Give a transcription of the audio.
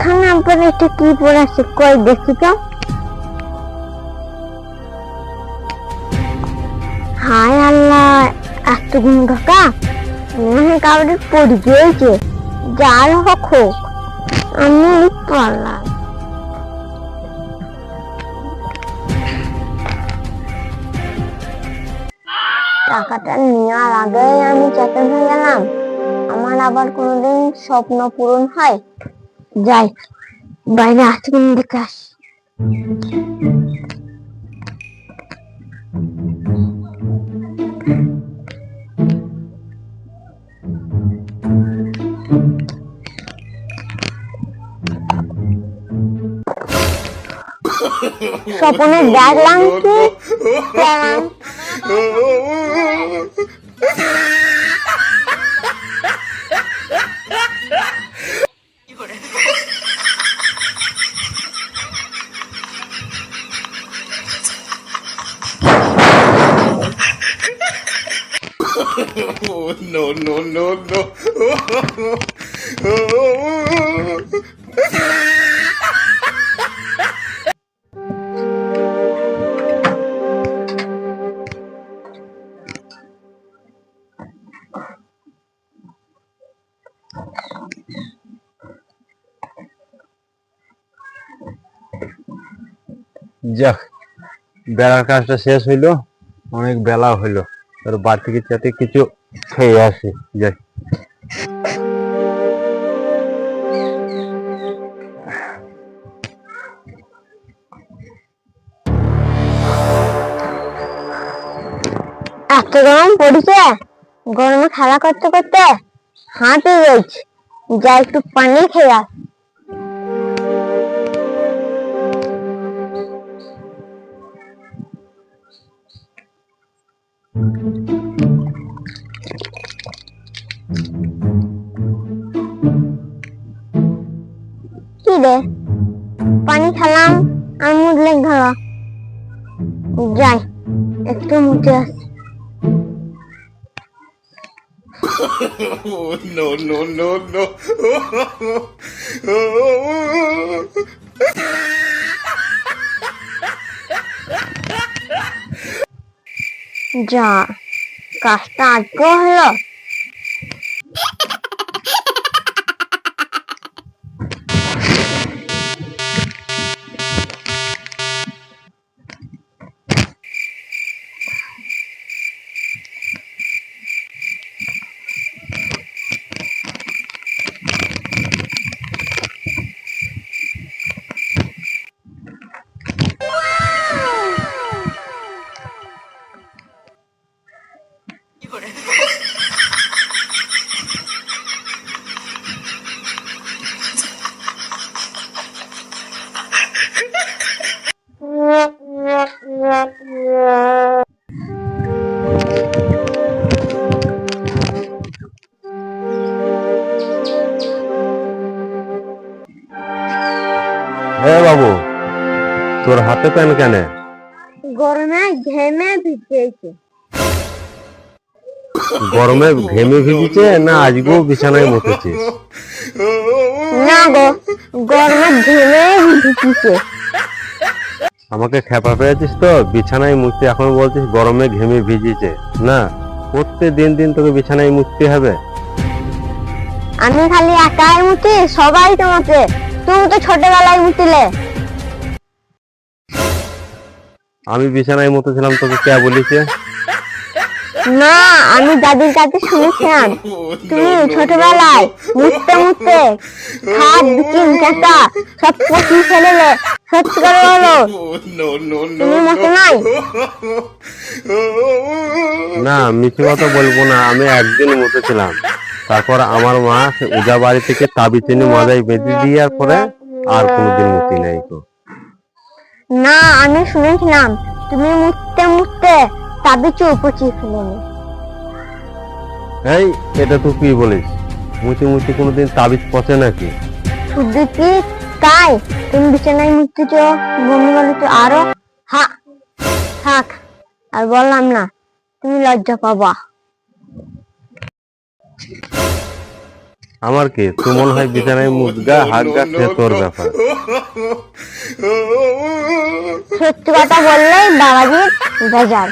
এখানে আবার এটা কি পড়ে আছে কই দেখি তো। হায় আল্লাহ, এতগুলো টাকা মনে হয় কাউরে পড়ে গিয়েছে। যার হোক হোক, আমি পারলাম। টাকাটা নেওয়ার আগে আমি চেতন হয়ে গেলাম। আমার আবার কোনোদিন স্বপ্ন পূরণ হয়? যাই, বাইরে আসতে কোন দিকে আসি। স্বপ্নে দেখলাম কি Oh, no, no, no, no. যাক, বেড়ার কাজটা শেষ হইলো, অনেক বেলা হইলো। তোর বাড়ি থেকে যাতে কিছু খেয়ে আসি। যাই। এত গরম পড়েছে, গরমে খেলা করতে করতে হাঁটে গেছে। যা একটু পানি খেয়ে আস। কি রে, পানি খেলাম আর মুখ লেগ ধরা। যাই, একটু মুখে আস। Oh, no, no, no, no. যা, কাজটা আজকে হলো। হে বাবু, তোর হাতে প্যান কেন? গরমে ঘেমে ভিজেছে। গরমে ঘেমে ভিজেছে না আজকেও বিছানায় মুতেছিস? না গো, গরমে ঘেমে ভিজেছে। আমাকে খেপা পেয়েছিস তো? বিছানায় মুততে এখন বলছিস গরমে ঘেমে ভিজেছে। না, প্রত্যেক দিন দিন তোকে বিছানায় মুততে হবে? আমি খালি একাই মুতি? সবাই তো মুতে। তুমি তো ছোটবেলায় মুতিলে। আমি বিছানায় মুতেছিলাম, তোকে কে বলেছে? না, আমি দাদির কাছে শুনেছিলাম তুমি ছোটবেলায় মুততে মুততে খাট বিচিন কাটা সব পচি ফেলেলে। সত্যি করে বলো, Oh, no, no, no, তুমি মতো নাই? না, মিথ্যে কথা বলবো না, আমি একদিন মুতেছিলাম। তারপর আমার মা ওজা বাড়ি থেকে তাবিজ এনে মাজায় বেঁধে দেওয়ার পরে আর কোনোদিন মুতি নাই তো। না, আমি শুনেছিলাম তুমি মুততে মুততে তাবিজ পচি ফেলেলে। এই, এটা তুই কি বলিস? মুতি মুতি কোনোদিন তাবিজ পচে নাকি? শুধু কি তাই? তুমি বিছানায় মুততেছ, বমি বলেছ আরো। হা, থাক আর বললাম না, তুমি লজ্জা পাবা। আমার কি তুই মনে হয় বিছানায় মুদগা হাগগা সে তোর ব্যাপার। সত্যি কথা বললেই বাবাজির বেজার।